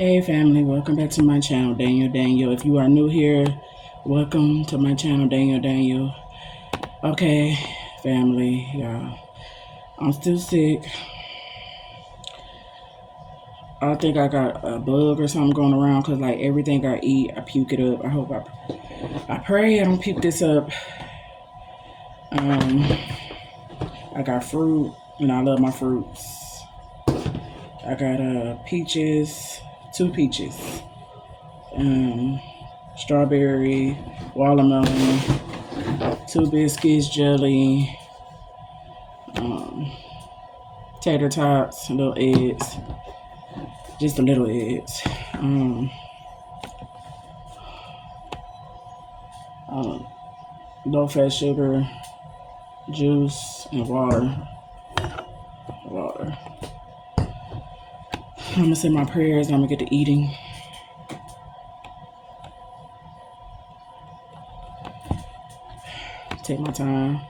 Hey family, welcome back to my channel, Daniel. If you are new here, welcome to my channel, Daniel. Okay, family, y'all. I'm still sick. I think I got a bug or something going around because like everything I eat, I puke it up. I pray I don't puke this up. I got fruit, and I love my fruits. I got peaches, 2 peaches, strawberry, watermelon, 2 biscuits, jelly, um, tater tots, little eggs, just the little eggs, um, low fat sugar, juice, and water. I'm gonna say my prayers. I'm gonna get to eating. Take my time.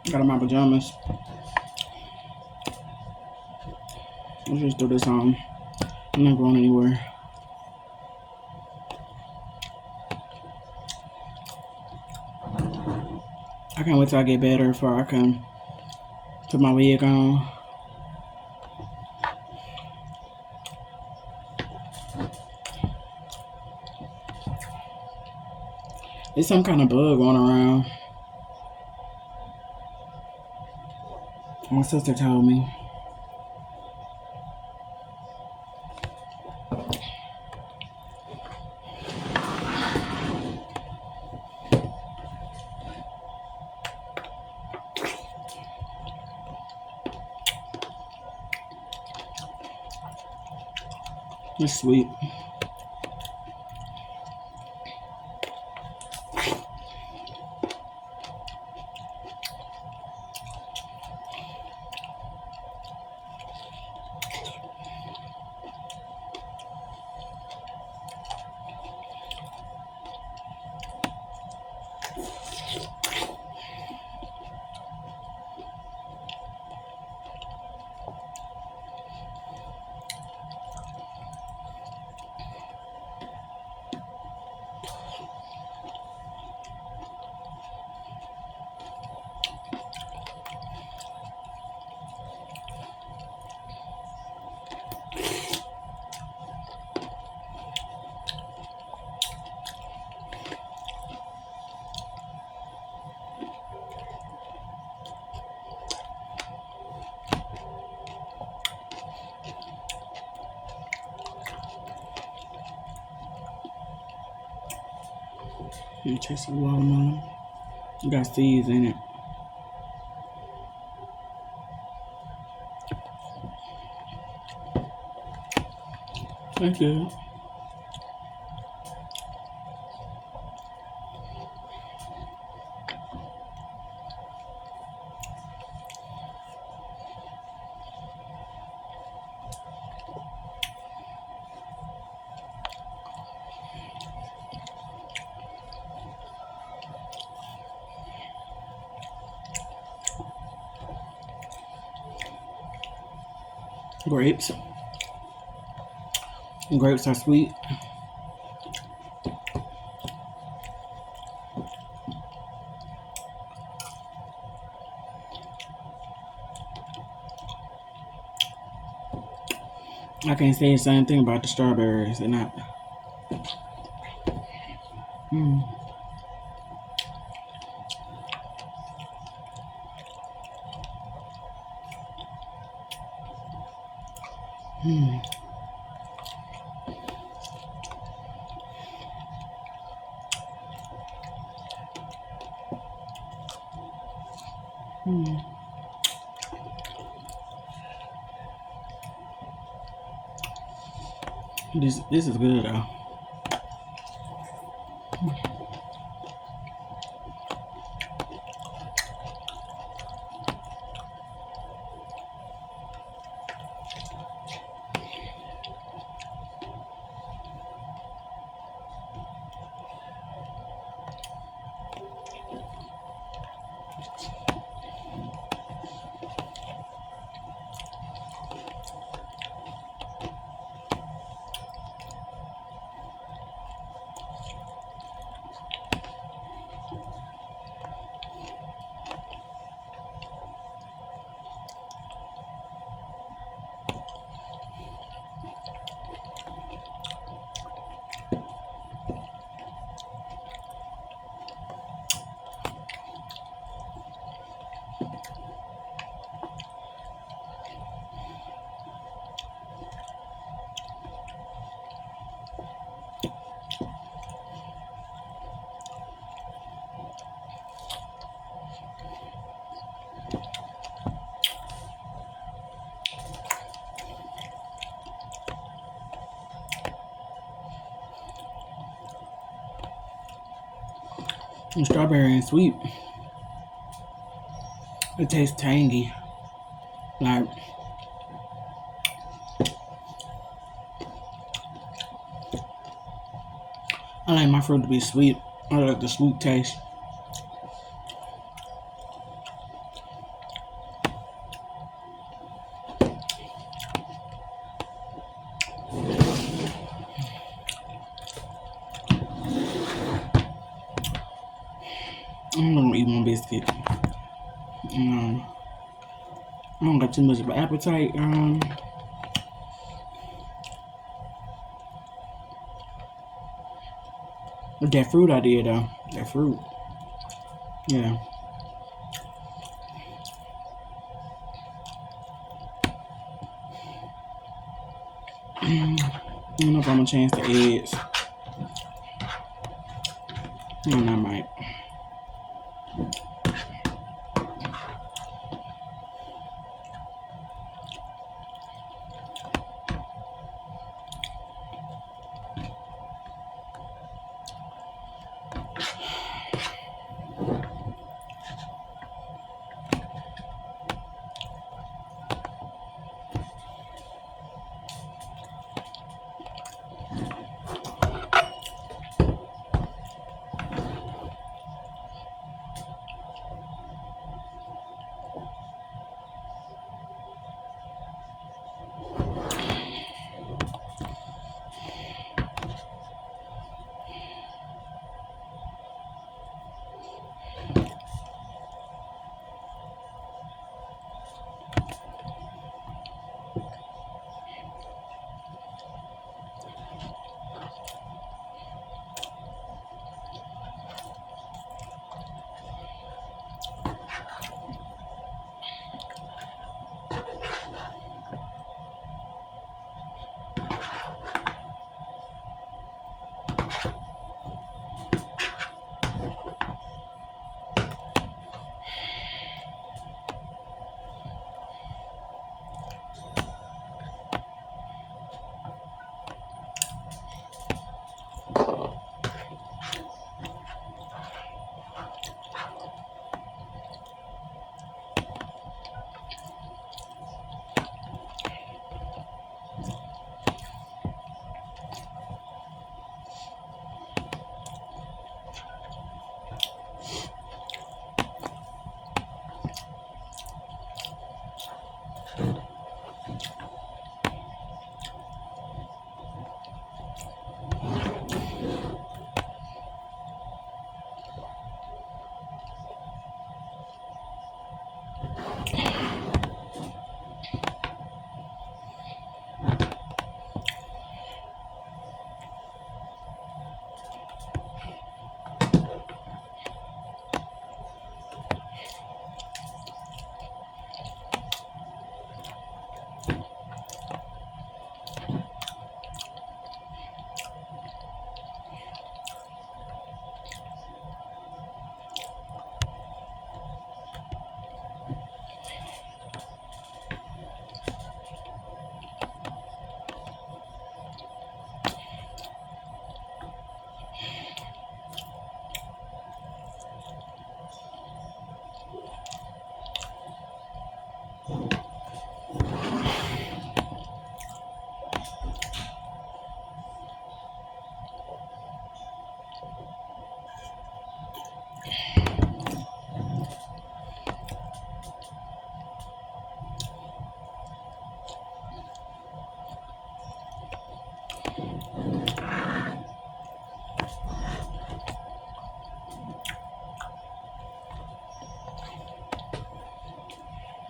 Got on my pajamas. Let's just do this on. I'm not going anywhere. I can't wait till I get better before I can put my wig on. There's some kind of bug going around. My sister told me. It's sweet. You taste the watermelon. You got seeds in it. Thank you. Grapes. Grapes are sweet. I can't say the same thing about the strawberries. They're not. Mm. Mm. Mm. This is good though. And strawberry and sweet. It tastes tangy. Like, I like my fruit to be sweet. I like the sweet taste. I'm gonna eat one biscuit. I don't got too much of an appetite. With that fruit I did though. That fruit. Yeah. I don't know if I'm gonna change the eggs. I might.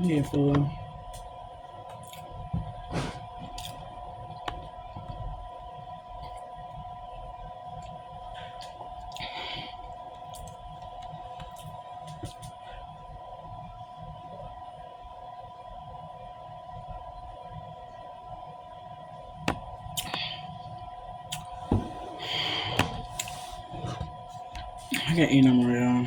Yeah, fool. I can't eat no more, y'all.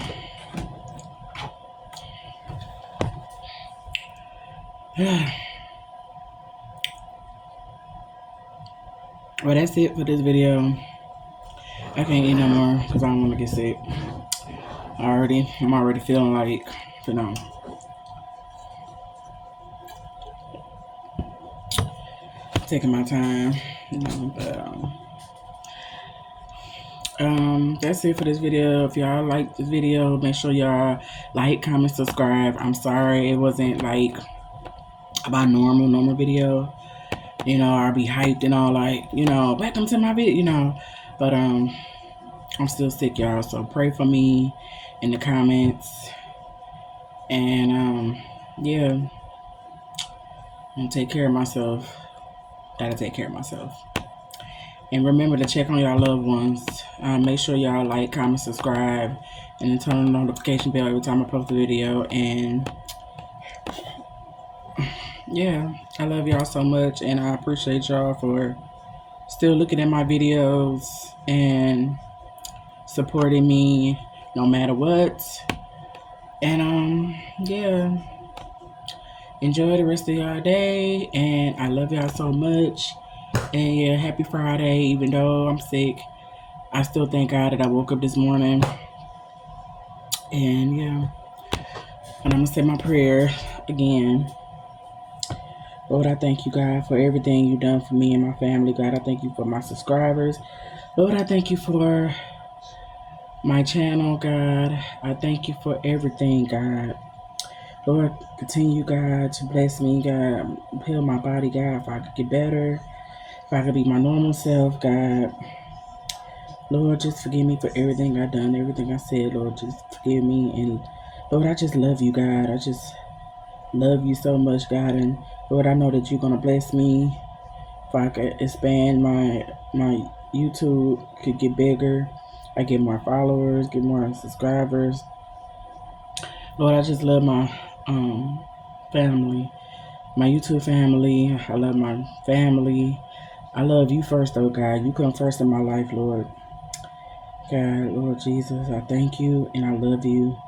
Well, that's it for this video. I can't eat no more because I don't want to get sick. I'm already feeling like, you know, taking my time, you know, but that's it for this video. If y'all like this video, make sure y'all like, comment, subscribe. I'm sorry it wasn't like about normal video. You know, I'll be hyped and all like, you know, welcome to my video, you know. But I'm still sick, y'all. So pray for me in the comments. And yeah, and take care of myself. Gotta take care of myself. And remember to check on y'all loved ones. Make sure y'all like, comment, subscribe, and then turn on the notification bell every time I post a video. And yeah, I love y'all so much, and I appreciate y'all for still looking at my videos and supporting me no matter what. And yeah, enjoy the rest of y'all day, and I love y'all so much. And yeah, happy Friday. Even though I'm sick, I still thank God that I woke up this morning. And yeah, and I'm gonna say my prayer again. Lord, I thank you, God, for everything you've done for me and my family. God, I thank you for my subscribers. Lord, I thank you for my channel, God. I thank you for everything, God. Lord, continue, God, to bless me, God. Heal my body, God, if I could get better. If I could be my normal self, God. Lord, just forgive me for everything I've done, everything I said, Lord. Just forgive me. And Lord, I just love you, God. I just love you so much, God. And Lord, I know that you're going to bless me. If I could expand my YouTube, could get bigger. I get more followers, get more subscribers. Lord, I just love my family, my YouTube family. I love my family. I love you first, oh God. You come first in my life, Lord. God, Lord Jesus, I thank you and I love you.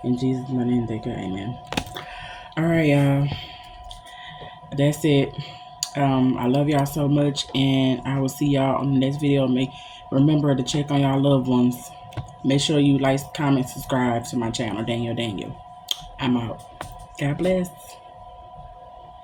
In Jesus' name, thank you. Amen. All right, y'all. That's it. I love y'all so much, and I will see y'all on the next video. Remember to check on y'all loved ones. Make sure you like, comment, subscribe to my channel, Daniel. I'm out. God bless.